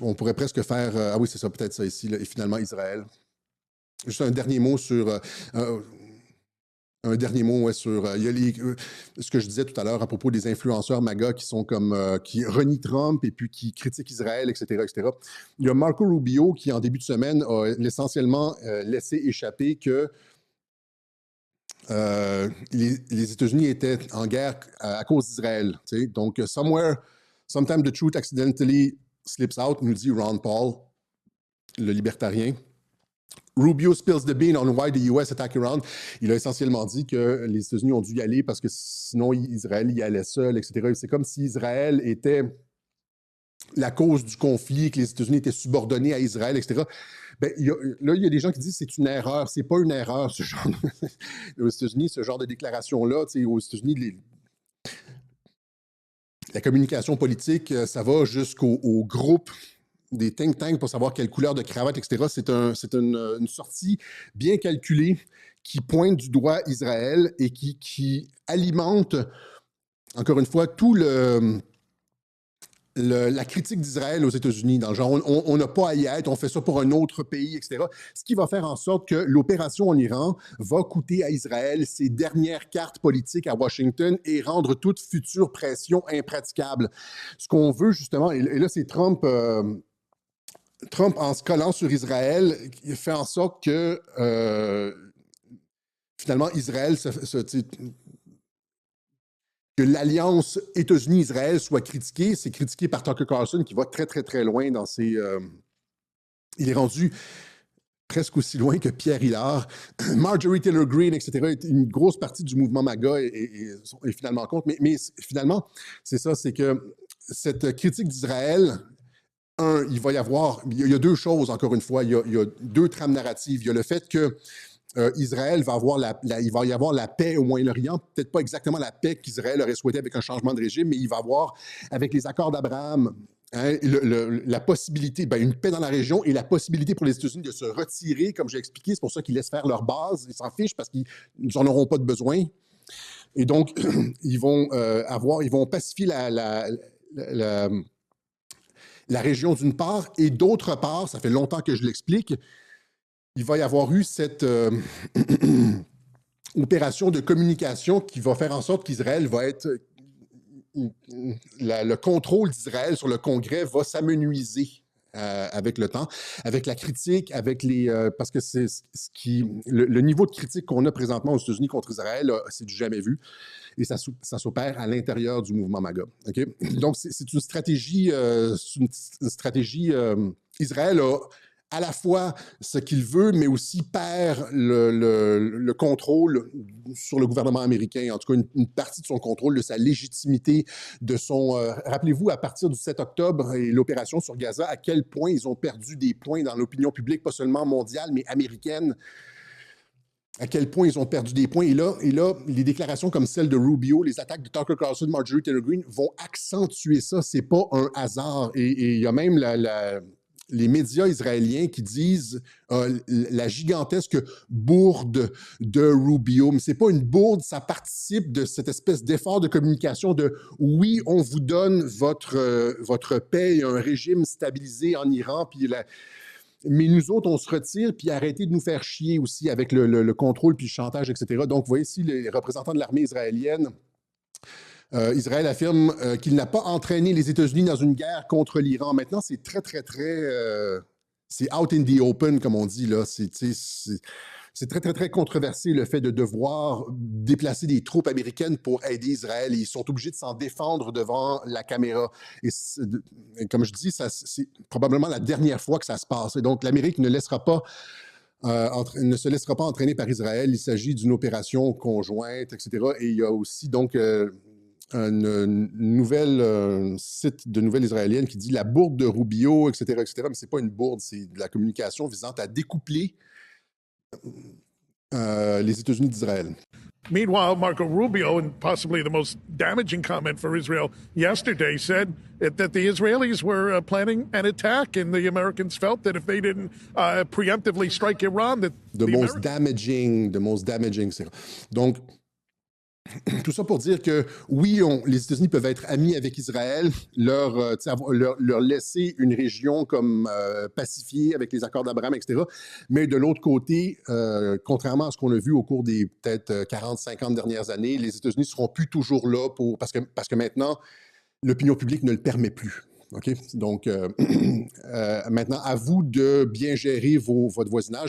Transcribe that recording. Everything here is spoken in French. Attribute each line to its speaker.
Speaker 1: On pourrait presque faire... ah oui, c'est ça, peut-être ça ici, là, et finalement Israël. Juste un dernier mot sur... un dernier mot ouais, sur il y a ce que je disais tout à l'heure à propos des influenceurs MAGA qui sont comme qui renient Trump et puis qui critiquent Israël, etc., etc. Il y a Marco Rubio qui, en début de semaine, a essentiellement laissé échapper que les États-Unis étaient en guerre à cause d'Israël. Donc, sometimes the truth accidentally slips out, nous dit Ron Paul, le libertarien. Rubio spills the bean on why the US attack Iran. Il a essentiellement dit que les États-Unis ont dû y aller parce que sinon Israël y allait seul, etc. C'est comme si Israël était la cause du conflit, que les États-Unis étaient subordonnés à Israël, etc. Ben, là, il y a des gens qui disent que c'est une erreur. C'est pas une erreur, ce genre aux États-Unis, ce genre de déclaration-là. Aux États-Unis, la communication politique, ça va jusqu'au groupe des think tanks pour savoir quelle couleur de cravate, etc. C'est une sortie bien calculée qui pointe du doigt Israël et qui alimente, encore une fois, tout la critique d'Israël aux États-Unis, dans le genre, on n'a pas à y être, on fait ça pour un autre pays, etc. Ce qui va faire en sorte que l'opération en Iran va coûter à Israël ses dernières cartes politiques à Washington et rendre toute future pression impraticable. Ce qu'on veut, justement, et là, c'est Trump... Trump, en se collant sur Israël, fait en sorte que finalement Israël, que l'alliance États-Unis-Israël soit critiquée. C'est critiqué par Tucker Carlson qui va très, très, très loin dans ses... il est rendu presque aussi loin que Pierre Hillard. Marjorie Taylor Greene, etc., une grosse partie du mouvement MAGA est finalement contre. Mais finalement, c'est ça, c'est que cette critique d'Israël... il y a deux choses, encore une fois. Il y a deux trames narratives. Il y a le fait que Israël va avoir il va y avoir la paix au Moyen-Orient, peut-être pas exactement la paix qu'Israël aurait souhaité avec un changement de régime, mais il va avoir, avec les accords d'Abraham, la possibilité, une paix dans la région et la possibilité pour les États-Unis de se retirer, comme j'ai expliqué. C'est pour ça qu'ils laissent faire leur base. Ils s'en fichent parce qu'ils n'en auront pas de besoin. Et donc, ils vont pacifier la région d'une part, et d'autre part, ça fait longtemps que je l'explique, il va y avoir eu cette opération de communication qui va faire en sorte qu'Israël va être... le contrôle d'Israël sur le Congrès va s'amenuiser avec le temps, avec la critique, avec parce que c'est le niveau de critique qu'on a présentement aux États-Unis contre Israël, c'est du jamais vu. Et ça s'opère à l'intérieur du mouvement MAGA. Okay? Donc, c'est une stratégie... Israël a à la fois ce qu'il veut, mais aussi perd le contrôle sur le gouvernement américain, en tout cas une partie de son contrôle, de sa légitimité, de son... rappelez-vous, à partir du 7 octobre et l'opération sur Gaza, à quel point ils ont perdu des points dans l'opinion publique, pas seulement mondiale, mais américaine, à quel point ils ont perdu des points. Et là, les déclarations comme celle de Rubio, les attaques de Tucker Carlson, Marjorie Taylor Greene vont accentuer ça. C'est pas un hasard. Et il y a même les médias israéliens qui disent la gigantesque bourde de Rubio. Mais c'est pas une bourde, ça participe de cette espèce d'effort de communication de oui, on vous donne votre paix et un régime stabilisé en Iran, puis mais nous autres, on se retire, puis arrêtez de nous faire chier aussi avec le contrôle, puis le chantage, etc. Donc, vous voyez ici les représentants de l'armée israélienne. Israël affirme qu'il n'a pas entraîné les États-Unis dans une guerre contre l'Iran. Maintenant, c'est très, très, très... c'est out in the open, comme on dit, là. C'est très, très, très controversé, le fait de devoir déplacer des troupes américaines pour aider Israël. Ils sont obligés de s'en défendre devant la caméra. Et comme je dis, c'est probablement la dernière fois que ça se passe. Et donc, l'Amérique ne se laissera pas entraîner par Israël. Il s'agit d'une opération conjointe, etc. Et il y a aussi, donc... un nouvel site de nouvelles israéliennes qui dit la bourde de Rubio, etc., etc. Mais c'est pas une bourde, c'est de la communication visant à découpler les États-Unis d'Israël.
Speaker 2: Meanwhile, Marco Rubio, and possibly the most damaging comment for Israel yesterday, said that the Israelis were planning an attack, and the Americans felt that if they didn't preemptively strike Iran, that
Speaker 1: the most damaging. Donc, Tout ça pour dire que oui, les États-Unis peuvent être amis avec Israël, leur laisser une région comme pacifiée avec les accords d'Abraham, etc. Mais de l'autre côté, contrairement à ce qu'on a vu au cours des peut-être 40, 50 dernières années, les États-Unis ne seront plus toujours là parce que maintenant, l'opinion publique ne le permet plus. OK? Donc, maintenant, à vous de bien gérer votre voisinage.